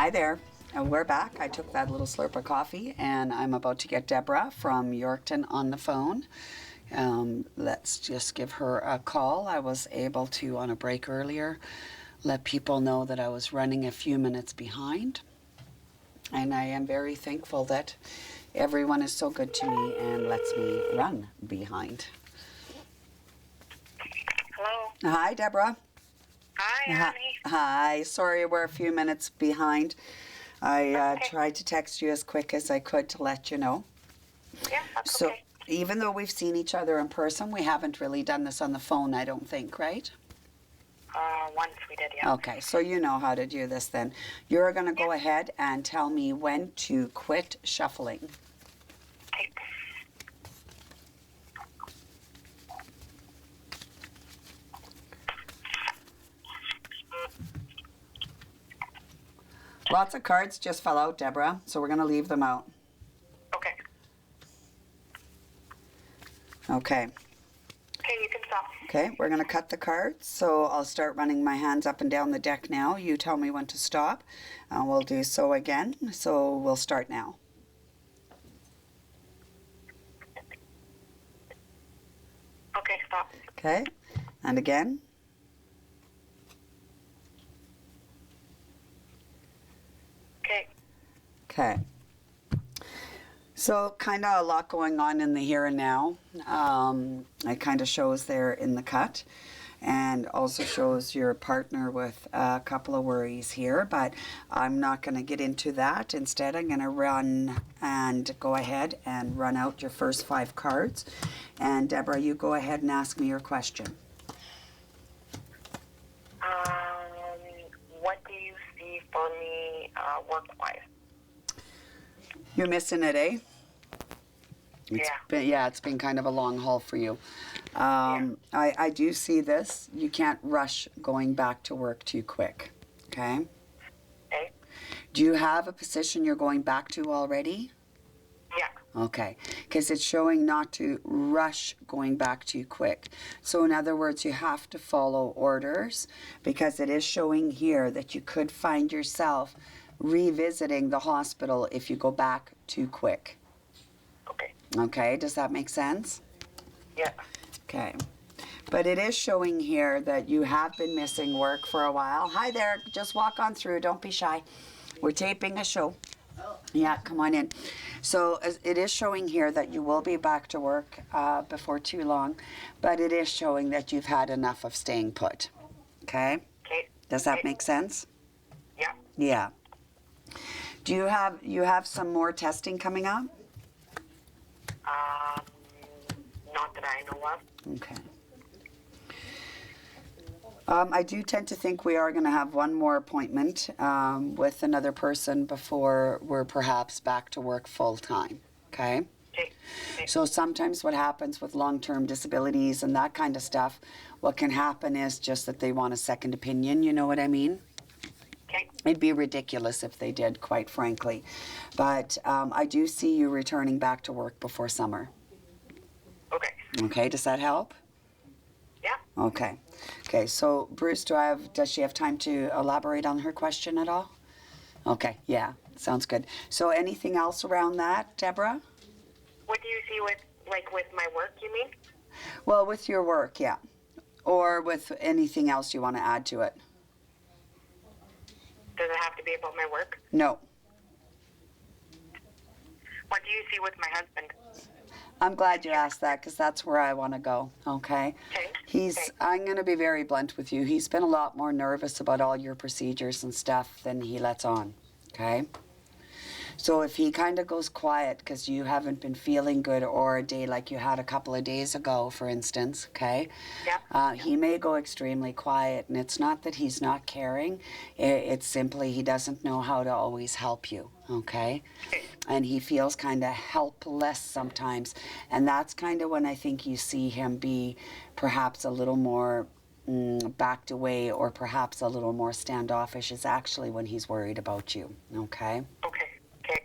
Hi there. We're back. I took that little slurp of coffee and I'm about to get Deborah from Yorkton on the phone. Let's just give her a call. I was able to, on a break earlier, let people know that I was running a few minutes behind. And I am very thankful that everyone is so good to me and lets me run behind. Hello. Hi, Deborah. Hi, Annie. Hi. Sorry we're a few minutes behind. I Okay. tried to text you as quick as I could to let you know. Yeah, that's So okay. even though we've seen each other in person, we haven't really done this on the phone, I don't think, right? Once we did, yeah. Okay, so you know how to do this then. You're going to go ahead and tell me when to quit shuffling. Okay. Lots of cards just fell out, Deborah, so we're going to leave them out. Okay. Okay. Okay, you can stop. Okay, we're going to cut the cards, so I'll start running my hands up and down the deck now. You tell me when to stop, and we'll do so again. So we'll start now. Okay, stop. Okay, and again. Okay. Okay. So kind of a lot going on in the here and now. It kind of shows there in the cut, and also shows your partner with a couple of worries here, but I'm not going to get into that. Instead, I'm going to run and go ahead and run out your first 5 cards. And Deborah, you go ahead and ask me your question. What do you see for me work-wise? You're missing it, eh? Yeah. It's been kind of a long haul for you. I do see this. You can't rush going back to work too quick, okay? Okay. Do you have a position you're going back to already? Yeah. Okay, because it's showing not to rush going back too quick. So in other words, you have to follow orders, because it is showing here that you could find yourself revisiting the hospital if you go back too quick. Okay. Okay, does that make sense? Yeah. Okay. But it is showing here that you have been missing work for a while. Hi there, just walk on through, don't be shy. We're taping a show. Yeah, come on in. So it is showing here that you will be back to work before too long, but it is showing that you've had enough of staying put. Okay? Okay. Does that Okay. make sense? Yeah. Yeah. Do you have some more testing coming up? Not that I know of. Okay. I do tend to think we are going to have one more appointment with another person before we're perhaps back to work full time. Okay? Okay. Okay. So sometimes what happens with long-term disabilities and that kind of stuff, what can happen is just that they want a second opinion, you know what I mean? Okay. It'd be ridiculous if they did, quite frankly. But I do see you returning back to work before summer. Okay. Okay, does that help? Yeah. Okay. Okay, so Bruce, does she have time to elaborate on her question at all? Okay, yeah, sounds good. So anything else around that, Deborah? What do you see with my work, you mean? Well, with your work, yeah. Or with anything else you want to add to it? Does it have to be about my work? No. What do you see with my husband? I'm glad you asked that, because that's where I want to go, okay? Okay. I'm going to be very blunt with you. He's been a lot more nervous about all your procedures and stuff than he lets on, okay? So if he kind of goes quiet because you haven't been feeling good, or a day like you had a couple of days ago, for instance, okay? Yeah. He may go extremely quiet, and it's not that he's not caring. It's simply he doesn't know how to always help you, okay? Okay. And he feels kind of helpless sometimes. And that's kind of when I think you see him be perhaps a little more backed away, or perhaps a little more standoffish, is actually when he's worried about you, okay? Okay. Okay.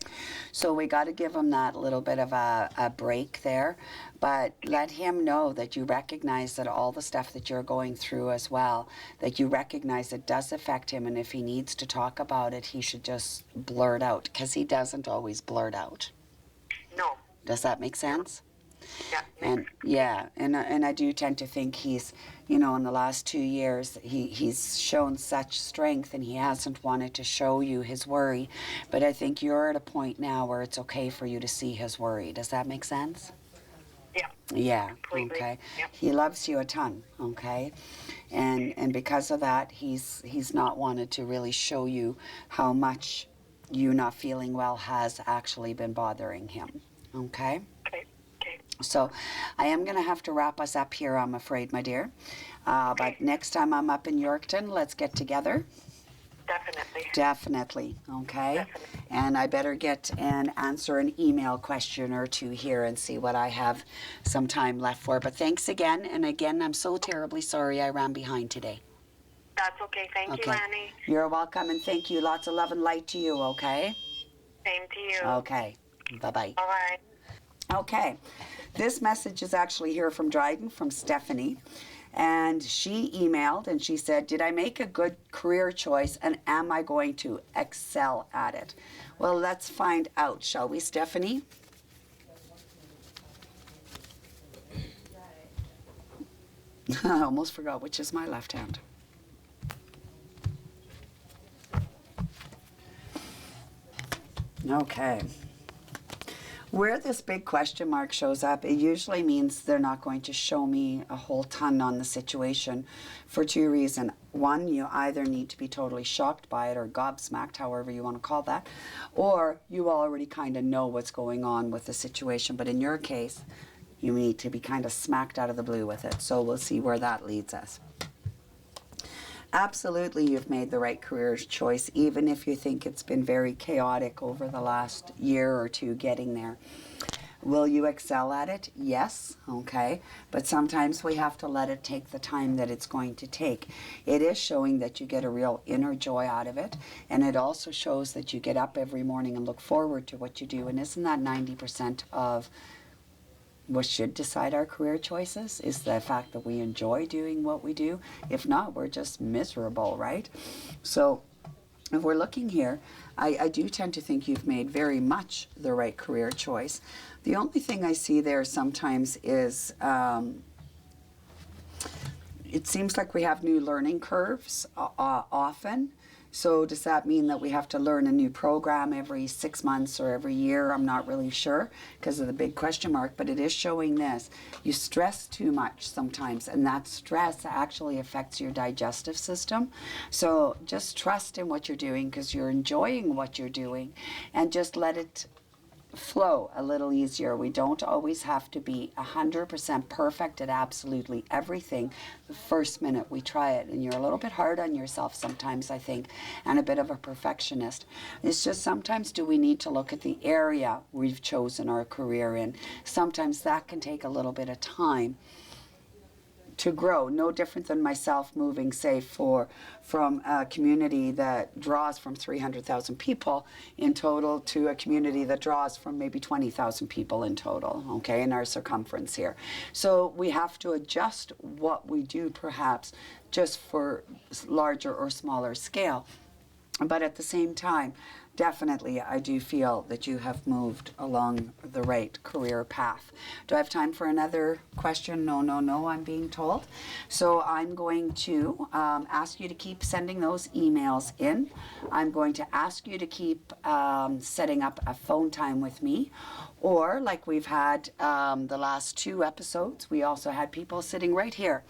So we got to give him that little bit of a break there, but let him know that you recognize that all the stuff that you're going through as well, that you recognize it does affect him, and if he needs to talk about it, he should just blurt out, because he doesn't always blurt out. No. Does that make sense? Yeah. And yeah, and I do tend to think he's, you know, in the last 2 years, he's shown such strength, and he hasn't wanted to show you his worry. But I think you're at a point now where it's okay for you to see his worry. Does that make sense? Yeah. Yeah. Completely. Okay. Yep. He loves you a ton. Okay. And because of that, he's not wanted to really show you how much you not feeling well has actually been bothering him. Okay. Okay. Okay. So I am going to have to wrap us up here, I'm afraid, my dear. But next time I'm up in Yorkton, let's get together. Definitely. Definitely, okay? Definitely. And I better get and answer an email question or two here and see what I have some time left for. But thanks again. And again, I'm so terribly sorry I ran behind today. That's okay. Thank you, Annie. You're welcome, and thank you. Lots of love and light to you, okay? Same to you. Okay. Bye-bye. All right. Okay, this message is actually here from Dryden, from Stephanie, and she emailed and she said, did I make a good career choice, and am I going to excel at it? Well, let's find out, shall we, Stephanie? I almost forgot which is my left hand. Okay. Where this big question mark shows up, it usually means they're not going to show me a whole ton on the situation for two reasons. One, you either need to be totally shocked by it or gobsmacked, however you want to call that, or you already kind of know what's going on with the situation. But in your case, you need to be kind of smacked out of the blue with it. So we'll see where that leads us. Absolutely, you've made the right career choice, even if you think it's been very chaotic over the last year or two getting there. Will you excel at it? Yes, okay. But sometimes we have to let it take the time that it's going to take. It is showing that you get a real inner joy out of it, and it also shows that you get up every morning and look forward to what you do. And isn't that 90% of what should decide our career choices, is the fact that we enjoy doing what we do? If not, we're just miserable, right? So if we're looking here, I do tend to think you've made very much the right career choice. The only thing I see there sometimes is it seems like we have new learning curves often. So does that mean that we have to learn a new program every 6 months or every year? I'm not really sure because of the big question mark, but it is showing this. You stress too much sometimes, and that stress actually affects your digestive system. So just trust in what you're doing because you're enjoying what you're doing, and just let it flow a little easier. We don't always have to be 100% perfect at absolutely everything the first minute we try it, and you're a little bit hard on yourself sometimes, I think, and a bit of a perfectionist. It's just sometimes do we need to look at the area we've chosen our career in. Sometimes that can take a little bit of time to grow. No different than myself moving, say, from a community that draws from 300,000 people in total to a community that draws from maybe 20,000 people in total, okay, in our circumference here. So we have to adjust what we do perhaps just for larger or smaller scale. But at the same time, definitely, I do feel that you have moved along the right career path. Do I have time for another question? No, I'm being told. So I'm going to ask you to keep sending those emails in. I'm going to ask you to keep setting up a phone time with me. Or like we've had the last 2 episodes, we also had people sitting right here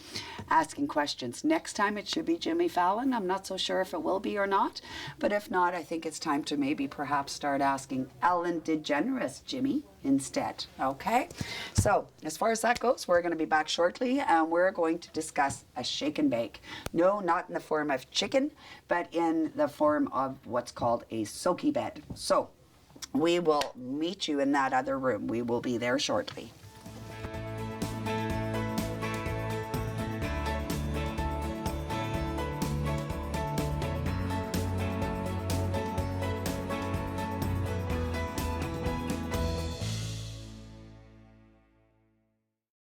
asking questions. Next time it should be Jimmy Fallon. I'm not so sure if it will be or not. But if not, I think it's time to maybe perhaps start asking Ellen DeGeneres, Jimmy, instead. Okay? So as far as that goes, we're going to be back shortly, and we're going to discuss a shake and bake. No, not in the form of chicken, but in the form of what's called a soaky bed. So we will meet you in that other room. We will be there shortly.